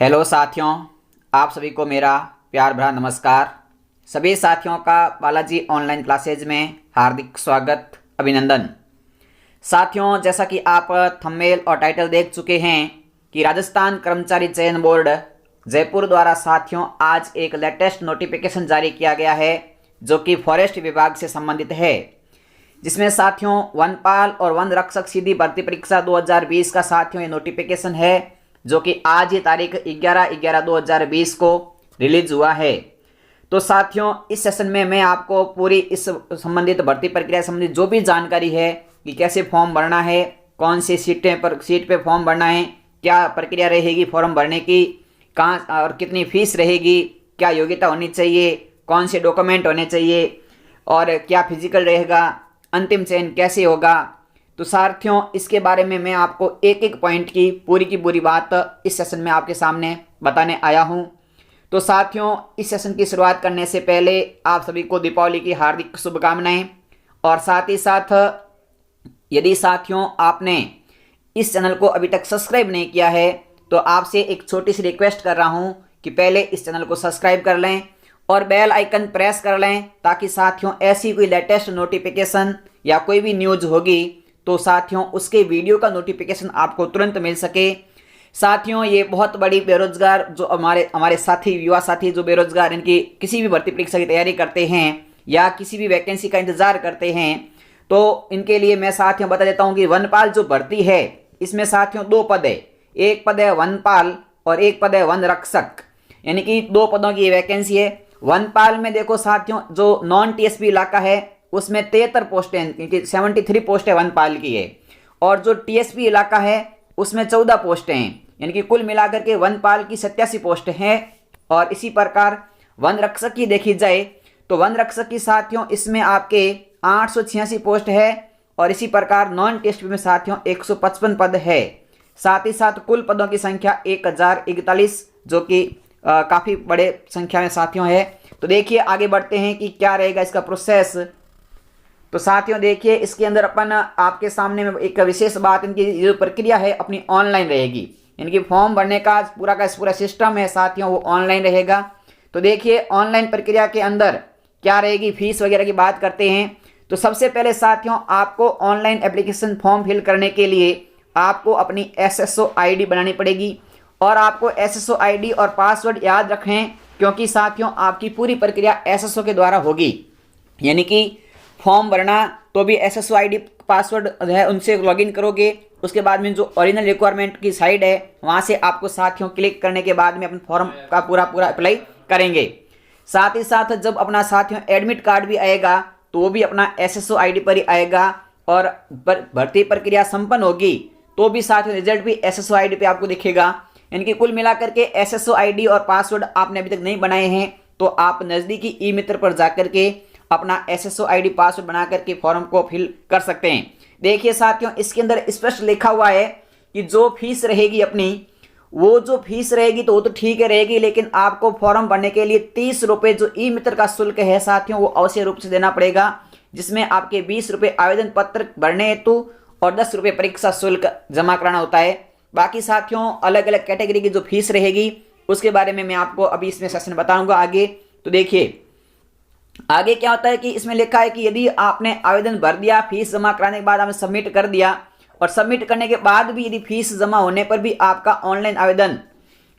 Hello साथियों, आप सभी को मेरा प्यार भरा नमस्कार। सभी साथियों का बालाजी ऑनलाइन क्लासेज में हार्दिक स्वागत, अभिनंदन। साथियों, जैसा कि आप थंबनेल और टाइटल देख चुके हैं कि राजस्थान कर्मचारी चयन बोर्ड जयपुर द्वारा साथियों आज एक लेटेस्ट नोटिफिकेशन जारी किया गया है जो कि फॉरेस्ट विभाग से संबंधित है, जिसमें साथियों वनपाल और वन रक्षक सीधी भर्ती परीक्षा 2020 का साथियों ये नोटिफिकेशन है जो कि आज ही तारीख 11/11/2020 को रिलीज हुआ है। तो साथियों इस सेशन में मैं आपको पूरी इस संबंधित भर्ती प्रक्रिया संबंधित जो भी जानकारी है कि कैसे फॉर्म भरना है, कौन सी सीट पे फॉर्म भरना है, क्या प्रक्रिया रहेगी फॉर्म भरने की, कहाँ और कितनी फीस रहेगी, क्या योग्यता होनी चाहिए, कौन से डॉक्यूमेंट होने चाहिए और क्या फिजिकल रहेगा, अंतिम चयन कैसे होगा। तो साथियों इसके बारे में मैं आपको एक एक पॉइंट की पूरी बात इस सेशन में आपके सामने बताने आया हूं। तो साथियों इस सेशन की शुरुआत करने से पहले आप सभी को दीपावली की हार्दिक शुभकामनाएं। और साथ ही साथ यदि साथियों आपने इस चैनल को अभी तक सब्सक्राइब नहीं किया है तो आपसे एक छोटी सी रिक्वेस्ट कर रहा हूं कि पहले इस चैनल को सब्सक्राइब कर लें और बेल आइकन प्रेस कर लें ताकि साथियों ऐसी कोई लेटेस्ट नोटिफिकेशन या कोई भी न्यूज होगी तो साथियों उसके वीडियो का नोटिफिकेशन आपको तुरंत मिल सके। साथियों ये बहुत बड़ी बेरोजगार जो हमारे साथी युवा साथी जो बेरोजगार इनकी किसी भी भर्ती परीक्षा की तैयारी करते हैं या किसी भी वैकेंसी का इंतजार करते हैं तो इनके लिए मैं साथियों बता देता हूं कि वनपाल जो भर्ती है इसमें साथियों दो पद है, एक पद है वनपाल और एक पद है वन रक्षक, यानी कि दो पदों की वैकेंसी है। वनपाल में देखो साथियों जो नॉन टीएसपी इलाका है उसमें 73 पोस्टें हैं, क्योंकि 73 पोस्टें वनपाल की है, और जो टीएसपी इलाका है उसमें 14 पोस्टें हैं, यानी कि कुल मिलाकर के वनपाल की 87 पोस्ट हैं। और इसी प्रकार वन रक्षक की देखी जाए तो वन रक्षक की साथियों इसमें आपके 886 पोस्ट है और इसी प्रकार नॉन टीएसपी में साथियों 155 पद है। साथ ही साथ कुल पदों की संख्या 1041 जो कि काफ़ी बड़े संख्या में साथियों है। तो देखिए आगे बढ़ते हैं कि क्या रहेगा इसका प्रोसेस। तो साथियों देखिए इसके अंदर अपन आपके सामने में एक विशेष बात, इनकी जो प्रक्रिया है अपनी ऑनलाइन रहेगी, यानी कि फॉर्म भरने का पूरा सिस्टम है साथियों वो ऑनलाइन रहेगा। तो देखिए ऑनलाइन प्रक्रिया के अंदर क्या रहेगी, फीस वगैरह की बात करते हैं। तो सबसे पहले साथियों आपको ऑनलाइन एप्लीकेशन फॉर्म फिल करने के लिए आपको अपनी SSO ID बनानी पड़ेगी और आपको SSO ID और पासवर्ड याद रखें क्योंकि साथियों आपकी पूरी प्रक्रिया SSO के द्वारा होगी, यानी कि फॉर्म भरना तो भी SSO ID पासवर्ड है उनसे लॉगिन करोगे। उसके बाद में जो ओरिजिनल रिक्वायरमेंट की साइट है वहां से आपको साथियों क्लिक करने के बाद में अपन फॉर्म का पूरा अप्लाई करेंगे। साथ ही साथ जब अपना साथियों एडमिट कार्ड भी आएगा तो वो भी अपना SSO ID पर ही आएगा और भर्ती प्रक्रिया संपन्न होगी तो भी साथियों रिजल्ट भी SSO ID पे आपको दिखेगा। यानी कि कुल मिलाकर के SSO ID और पासवर्ड आपने अभी तक नहीं बनाए हैं तो आप नज़दीकी ई मित्र पर जाकर के अपना SSO ID पासवर्ड बना करके फॉर्म को फिल कर सकते हैं। देखिए साथियों इसके अंदर स्पष्ट लिखा हुआ है कि जो फीस रहेगी अपनी वो जो फीस रहेगी तो वो तो ठीक है रहेगी, लेकिन आपको फॉर्म भरने के लिए 30 रुपये जो ई मित्र का शुल्क है साथियों वो अवश्य रूप से देना पड़ेगा, जिसमें आपके 20 रुपये आवेदन पत्र भरने हेतु और 10 रुपये परीक्षा शुल्क जमा कराना होता है। बाकी साथियों अलग अलग कैटेगरी की जो फीस रहेगी उसके बारे में मैं आपको अभी इसमें सेशन बताऊंगा आगे। तो देखिए आगे क्या होता है कि इसमें लिखा है कि यदि आपने आवेदन भर दिया, फीस जमा कराने के बाद आपने सबमिट कर दिया और सबमिट करने के बाद भी यदि फीस जमा होने पर भी आपका ऑनलाइन आवेदन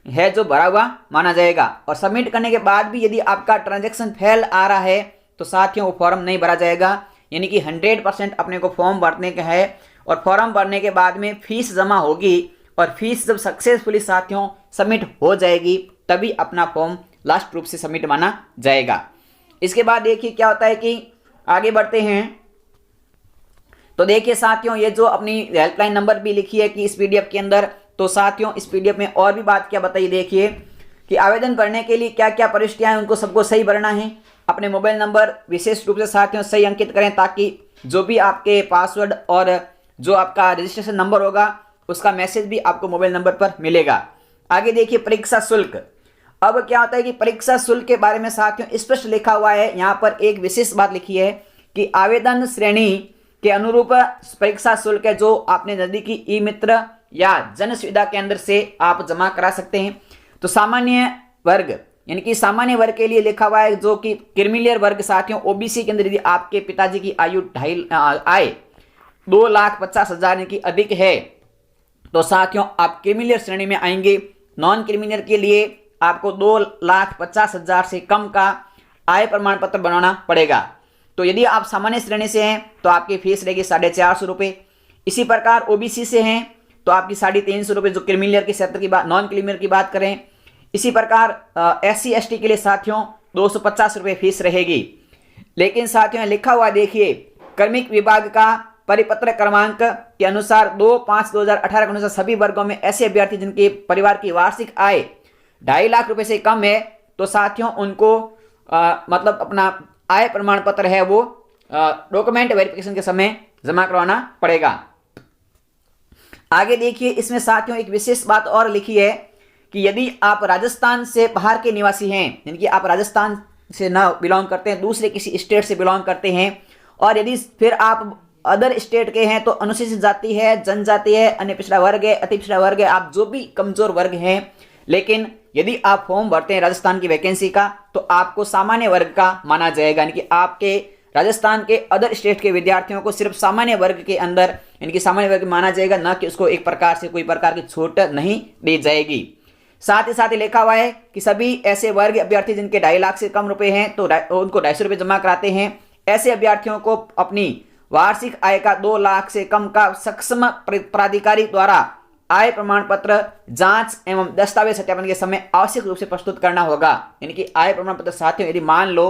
है जो भरा हुआ माना जाएगा और सबमिट करने के बाद भी यदि आपका ट्रांजैक्शन फेल आ रहा है तो साथियों वो फॉर्म नहीं भरा जाएगा। यानी कि 100% अपने को फॉर्म भरने का है और फॉर्म भरने के बाद में फीस जमा होगी और फीस जब सक्सेसफुली साथियों सबमिट हो जाएगी तभी अपना फॉर्म लास्ट रूप से सबमिट माना जाएगा। इसके बाद देखिए क्या होता है कि आगे बढ़ते हैं। तो देखिए साथियों ये जो अपनी हेल्पलाइन नंबर भी लिखी है कि इस PDF के अंदर, तो साथियों इस PDF में और भी बात क्या बताइए देखिए कि आवेदन भरने के लिए क्या क्या प्रविष्टियां हैं उनको सबको सही भरना है। अपने मोबाइल नंबर विशेष रूप से साथियों सही अंकित करें ताकि जो भी आपके पासवर्ड और जो आपका रजिस्ट्रेशन नंबर होगा उसका मैसेज भी आपको मोबाइल नंबर पर मिलेगा। आगे देखिए परीक्षा शुल्क। अब क्या होता है कि परीक्षा शुल्क के बारे में साथियों स्पष्ट लिखा हुआ है, यहाँ पर एक विशेष बात लिखी है कि आवेदन श्रेणी के अनुरूप परीक्षा शुल्क है जो आपने नजदीकी ई मित्र या जन सुविधा केंद्र से आप जमा करा सकते हैं। तो सामान्य वर्ग यानी कि सामान्य वर्ग के लिए लिखा हुआ है जो कि क्रीमिलियर वर्ग साथियों ओबीसी के अंदर यदि आपके पिताजी की आयु आय 2,50,000 यानी कि अधिक है तो साथियों आप क्रीमिलियर श्रेणी में आएंगे। नॉन क्रीमिलियर के लिए आपको 2,50,000 से कम का आय प्रमाण पत्र बनाना पड़ेगा। तो यदि आप सामान्य श्रेणी से हैं तो आपकी फीस रहेगी 450 रुपये। इसी प्रकार ओबीसी से हैं तो आपकी 350 रुपये जो क्रीमिलियर के क्षेत्र की बात, नॉन क्रीमिलियर की बात करें। इसी प्रकार SC ST के लिए साथियों 250 रुपये फीस रहेगी। लेकिन साथियों लिखा हुआ देखिए, कार्मिक विभाग का परिपत्र क्रमांक के अनुसार 2/5/2018 के अनुसार सभी वर्गों में ऐसे अभ्यर्थी जिनके परिवार की वार्षिक आय 2.5 लाख रुपए से कम है तो साथियों उनको मतलब अपना आय प्रमाण पत्र है वो डॉक्यूमेंट वेरिफिकेशन के समय जमा करवाना पड़ेगा। आगे देखिए, इसमें साथियों एक विशेष बात और लिखी है कि यदि आप राजस्थान से बाहर के निवासी हैं, यानी कि आप राजस्थान से ना बिलोंग करते हैं, दूसरे किसी स्टेट से बिलोंग करते हैं, और यदि फिर आप अदर स्टेट के हैं तो अनुसूचित जाति है, जनजाति है, अन्य पिछड़ा वर्ग है, अति पिछड़ा वर्ग है, आप जो भी कमजोर वर्ग हैं, लेकिन यदि आप फॉर्म भरते हैं राजस्थान की वैकेंसी का तो आपको सामान्य वर्ग का माना जाएगा। यानी कि आपके राजस्थान के अदर स्टेट के विद्यार्थियों को सिर्फ सामान्य वर्ग के अंदर यानी कि सामान्य वर्ग माना जाएगा, न कि उसको एक प्रकार से कोई प्रकार की छूट नहीं दी जाएगी। साथ ही लिखा हुआ है कि सभी ऐसे वर्ग अभ्यर्थी जिनके 2.5 लाख से कम रुपए हैं तो उनको 250 रुपये जमा कराते हैं। ऐसे अभ्यर्थियों को अपनी वार्षिक आय का 2 लाख से कम का सक्षम प्राधिकारी द्वारा आय प्रमाण पत्र जांच एवं दस्तावेज सत्यापन के समय आवश्यक रूप से प्रस्तुत करना होगा। यानी कि आय प्रमाण पत्र साथियों यदि मान लो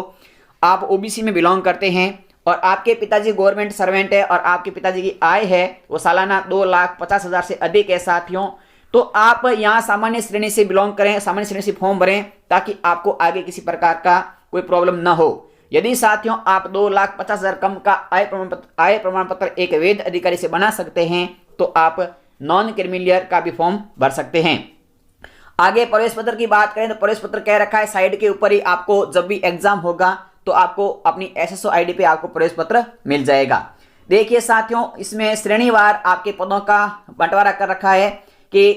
आप ओबीसी में बिलोंग करते हैं और आपके पिताजी गवर्नमेंट सर्वेंट है और आपके पिताजी की आय है वो सालाना 2,50,000 से अधिक है साथियों, तो आप यहाँ सामान्य श्रेणी से बिलोंग करें, सामान्य श्रेणी से फॉर्म भरें ताकि आपको आगे किसी प्रकार का कोई प्रॉब्लम ना हो। यदि साथियों आप 2,50,000 कम का आय प्रमाण पत्र एक वैध अधिकारी से बना सकते हैं तो आप नॉन क्रीमिलियर का भी फॉर्म भर सकते हैं। आगे प्रवेश पत्र की बात करें तो प्रवेश पत्र कह रखा है साइड के ऊपर ही आपको जब भी एग्जाम होगा तो आपको अपनी SSO ID पे आपको प्रवेश पत्र मिल जाएगा। देखिए साथियों, इसमें श्रेणीवार आपके पदों का बंटवारा कर रखा है कि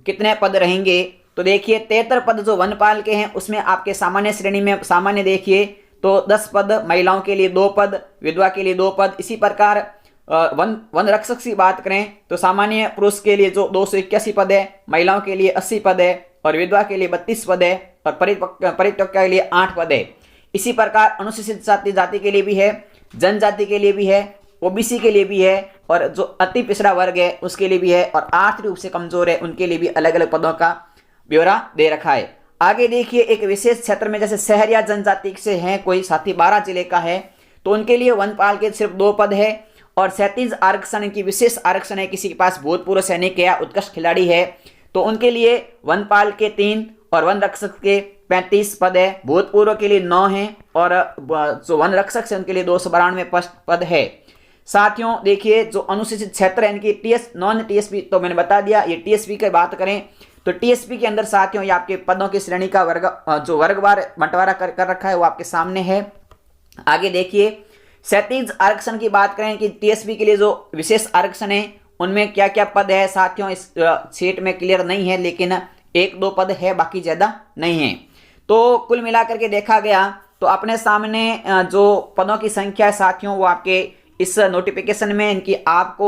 कितने पद रहेंगे। तो देखिए 73 पद जो वनपाल के हैं उसमें आपके सामान्य श्रेणी में सामान्य देखिए तो 10 पद, महिलाओं के लिए 2 पद, विधवा के लिए 2 पद। इसी प्रकार वन रक्षक की बात करें तो सामान्य पुरुष के लिए जो 281 पद है, महिलाओं के लिए 80 पद है और विधवा के लिए 32 पद है और परित्यक्ता के लिए 8 पद है। इसी प्रकार अनुसूचित जाति के लिए भी है, जनजाति के लिए भी है, ओबीसी के लिए भी है और जो अति पिछड़ा वर्ग है उसके लिए भी है और आर्थिक रूप से कमजोर है उनके लिए भी अलग अलग पदों का ब्यौरा दे रखा है। आगे देखिए, एक विशेष क्षेत्र में जैसे शहर या जनजाति से हैं कोई साथी 12 जिले का है तो उनके लिए वनपाल के सिर्फ 2 पद है और 37 आरक्षण की विशेष आरक्षण है, किसी के पास भूतपूर्व सैनिक या उत्कृष्ट खिलाड़ी है तो उनके लिए वनपाल के 3 और वन रक्षक के 35 पद है, भूतपूर्व के लिए 9 है और जो वन रक्षक से उनके लिए 292 पद है। साथियों देखिए, जो अनुसूचित क्षेत्र है इनकी नॉन टीएसपी तो मैंने बता दिया। ये टीएसपी की बात करें तो टीएसपी के अंदर साथियों ये आपके पदों की श्रेणी का जो वर्गवार बंटवारा कर रखा है वो आपके सामने है। आगे देखिए, 37 आरक्षण की बात करें कि टीएसपी के लिए जो विशेष आरक्षण है उनमें क्या क्या पद है साथियों, इस सीट में क्लियर नहीं है लेकिन 1-2 पद है, बाकी ज्यादा नहीं है। तो कुल मिलाकर के देखा गया तो अपने सामने जो पदों की संख्या है साथियों वो आपके इस नोटिफिकेशन में इनकी आपको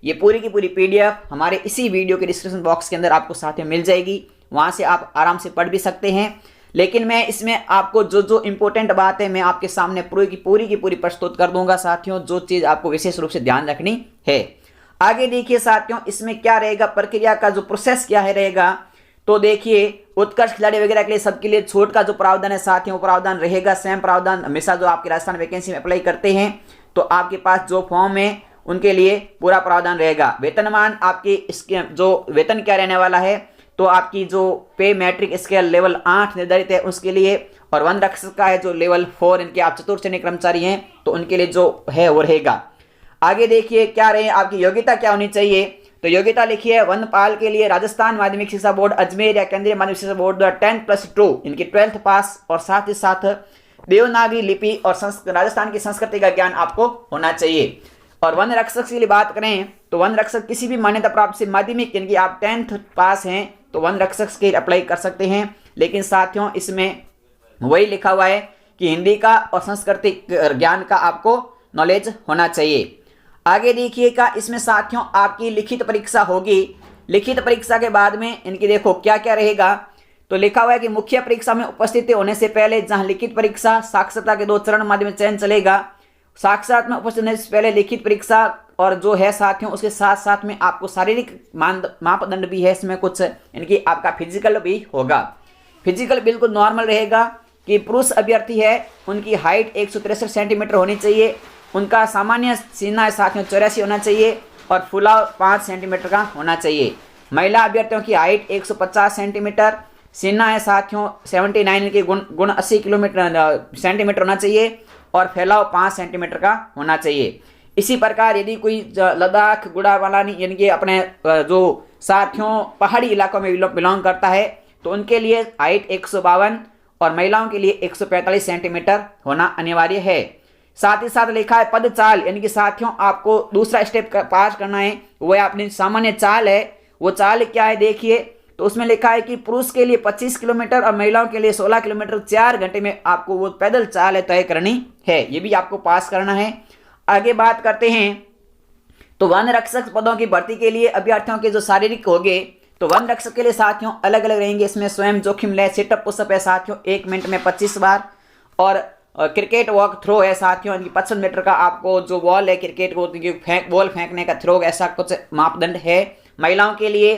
ये पूरी की पूरी PDF हमारे इसी वीडियो के डिस्क्रिप्शन बॉक्स के अंदर आपको साथियों मिल जाएगी, वहां से आप आराम से पढ़ भी सकते हैं। लेकिन मैं इसमें आपको जो इंपॉर्टेंट बात है मैं आपके सामने पूरी की पूरी प्रस्तुत कर दूंगा साथियों, जो चीज आपको विशेष रूप से ध्यान रखनी है। आगे देखिए साथियों, इसमें क्या रहेगा, प्रक्रिया का जो प्रोसेस क्या है रहेगा। तो देखिए, उत्कर्ष खिलाड़ी वगैरह के लिए सबके लिए छूट का जो प्रावधान है साथियों, प्रावधान रहेगा सेम प्रावधान हमेशा जो आपके राजस्थान वैकेंसी में अप्लाई करते हैं तो आपके पास जो फॉर्म है उनके लिए पूरा प्रावधान रहेगा। वेतनमान आपकी इसके जो वेतन क्या रहने वाला है तो आपकी जो पे मैट्रिक स्केल लेवल 8 निर्धारित है उसके लिए, और वन रक्षक का है जो लेवल 4, इनके आप चतुर्थ श्रेणी कर्मचारी हैं तो उनके लिए जो है वो रहेगा। आगे देखिए क्या रहे, आपकी योग्यता क्या होनी चाहिए। तो योग्यता लिखिए, वनपाल के लिए राजस्थान माध्यमिक शिक्षा बोर्ड अजमेर या केंद्रीय माध्यमिक शिक्षा बोर्ड द्वारा 10+2 इनकी 12th पास और साथ ही साथ देवनागरी लिपि और राजस्थान की संस्कृति का ज्ञान आपको होना चाहिए। और वन रक्षक के लिए बात करें तो वन रक्षक किसी भी मान्यता प्राप्त से माध्यमिक यानी कि आप 10th पास हैं तो वन रक्षक के अप्लाई कर सकते हैं। लेकिन साथियों इसमें वही लिखा हुआ है कि हिंदी का और संस्कृति ज्ञान का आपको नॉलेज होना चाहिए। आगे देखिएगा, इसमें साथियों आपकी लिखित परीक्षा होगी। लिखित परीक्षा के बाद में इनकी देखो क्या क्या रहेगा, तो लिखा हुआ है कि मुख्य परीक्षा में उपस्थित होने से पहले जहां लिखित परीक्षा साक्षरता के 2 चरण माध्यम से चयन चलेगा, साक्षात में उपस्थित होने से पहले लिखित परीक्षा और जो है साथियों उसके साथ साथ में आपको शारीरिक मापदंड भी है, इसमें कुछ इनकी आपका फिजिकल भी होगा। फिजिकल बिल्कुल नॉर्मल रहेगा कि पुरुष अभ्यर्थी है उनकी हाइट 163 सेंटीमीटर होनी चाहिए, उनका सामान्य सीना साथियों 84 होना चाहिए और फुलाव 5 सेंटीमीटर का होना चाहिए। महिला अभ्यर्थियों की हाइट 150 सेंटीमीटर, सीना है साथियों 79 के गुण 80 सेंटीमीटर होना चाहिए और फैलाव 5 सेंटीमीटर का होना चाहिए। इसी प्रकार यदि कोई लद्दाख गुड़ावालानी यानी कि अपने जो साथियों पहाड़ी इलाकों में बिलोंग करता है तो उनके लिए हाइट 152 और महिलाओं के लिए 145 सेंटीमीटर होना अनिवार्य है। साथ ही साथ लिखा है पद चाल, यानी कि साथियों आपको दूसरा स्टेप पास करना है, वह अपनी सामान्य चाल है। वो चाल क्या है देखिए, तो उसमें लिखा है कि पुरुष के लिए 25 किलोमीटर और महिलाओं के लिए 16 किलोमीटर 4 घंटे में आपको वो पैदल चाल तय करनी है, ये भी आपको पास करना है। आगे बात करते हैं तो वन रक्षक पदों की भर्ती के लिए अभ्यर्थियों के जो शारीरिक होंगे, तो वन रक्षक के लिए साथियों अलग अलग रहेंगे। इसमें स्वयं जोखिम ले सिटअप पुशअप है साथियों 1 मिनट में 25 बार, और क्रिकेट वॉक थ्रो है साथियों 55 मीटर का आपको जो बॉल है क्रिकेट को बॉल फेंकने का थ्रो, ऐसा कुछ मापदंड है। महिलाओं के लिए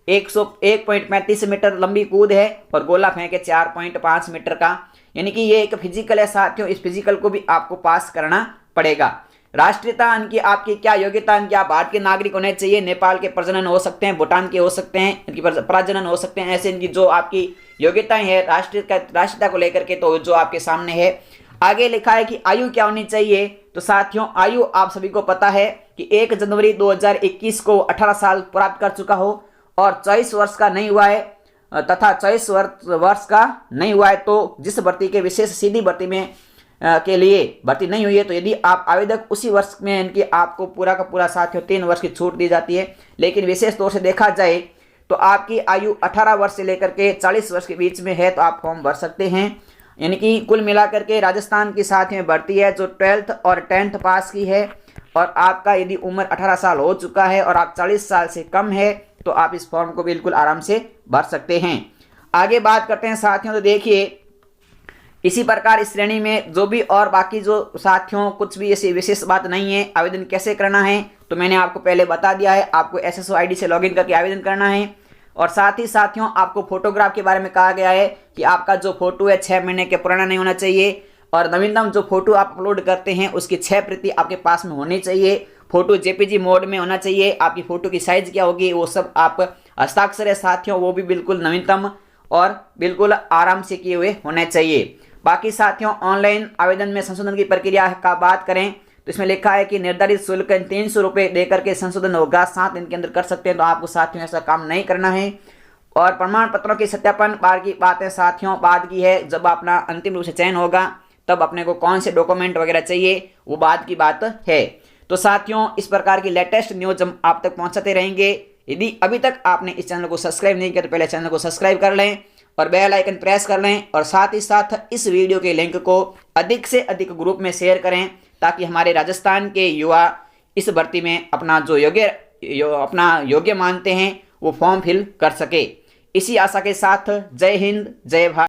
101.35 मीटर लंबी कूद है और गोला फेंके 4.5 मीटर का, यानी कि ये एक फिजिकल है साथियों, इस फिजिकल को भी आपको पास करना पड़ेगा। राष्ट्रीयता इनकी आपकी क्या योग्यता, इनकी आप भारत के नागरिक होने चाहिए, नेपाल के प्रजनन हो सकते हैं, भूटान के हो सकते हैं, इनकी प्रजनन हो सकते हैं, ऐसे इनकी जो आपकी योग्यताएं है राष्ट्रीयता को लेकर के तो जो आपके सामने है। आगे लिखा है कि आयु क्या होनी चाहिए, तो साथियों आयु आप सभी को पता है कि 1 जनवरी 2021 को 18 साल प्राप्त कर चुका हो और 24 वर्ष का नहीं हुआ है तथा 24 वर्ष का नहीं हुआ है तो जिस भर्ती के विशेष सीधी भर्ती में के लिए भर्ती नहीं हुई है, तो यदि आप आवेदक उसी वर्ष में इनकी आपको पूरा का पूरा साथियों 3 वर्ष की छूट दी जाती है। लेकिन विशेष तौर से देखा जाए तो आपकी आयु 18 वर्ष से लेकर के 40 वर्ष के बीच में है तो आप फॉर्म भर सकते हैं। यानी कि कुल मिलाकर के राजस्थान की साथ में भर्ती है जो 12th और 10th पास की है और आपका यदि उम्र 18 साल हो चुका है और आप 40 साल से कम है तो आप इस फॉर्म को बिल्कुल आराम से भर सकते हैं। आगे बात करते हैं साथियों, तो देखिए इसी प्रकार इस श्रेणी में जो भी और बाकी जो साथियों कुछ भी ऐसी विशेष बात नहीं है। आवेदन कैसे करना है तो मैंने आपको पहले बता दिया है, आपको SSO ID से लॉगिन करके आवेदन करना है। और साथ ही साथियों आपको फोटोग्राफ के बारे में कहा गया है कि आपका जो फोटो है 6 महीने के पुराना नहीं होना चाहिए और नवीनतम जो फोटो आप अपलोड करते हैं उसकी 6 प्रति आपके पास में होनी चाहिए। फोटो JPG मोड में होना चाहिए। आपकी फोटो की साइज क्या होगी वो सब आप हस्ताक्षर है साथियों वो भी बिल्कुल नवीनतम और बिल्कुल आराम से किए हुए होने चाहिए। बाकी साथियों ऑनलाइन आवेदन में संशोधन की प्रक्रिया का बात करें तो इसमें लिखा है कि निर्धारित शुल्क 300 रुपये देकर के संशोधन होगा, 7 दिन के अंदर कर सकते हैं। तो आपको साथियों ऐसा काम नहीं करना है। और प्रमाण पत्रों की सत्यापन बार की बातें साथियों बाद की है, जब अपना अंतिम रूप से चयन होगा तब अपने को कौन से डॉक्यूमेंट वगैरह चाहिए वो बाद की बात है। तो साथियों इस प्रकार की लेटेस्ट न्यूज हम आप तक पहुंचाते रहेंगे। यदि अभी तक आपने इस चैनल को सब्सक्राइब नहीं किया तो पहले चैनल को सब्सक्राइब कर लें और बेल आइकन प्रेस कर लें और साथ ही साथ इस वीडियो के लिंक को अधिक से अधिक ग्रुप में शेयर करें ताकि हमारे राजस्थान के युवा इस भर्ती में अपना जो योग्य मानते हैं वो फॉर्म फिल कर सके। इसी आशा के साथ जय हिंद जय भारत।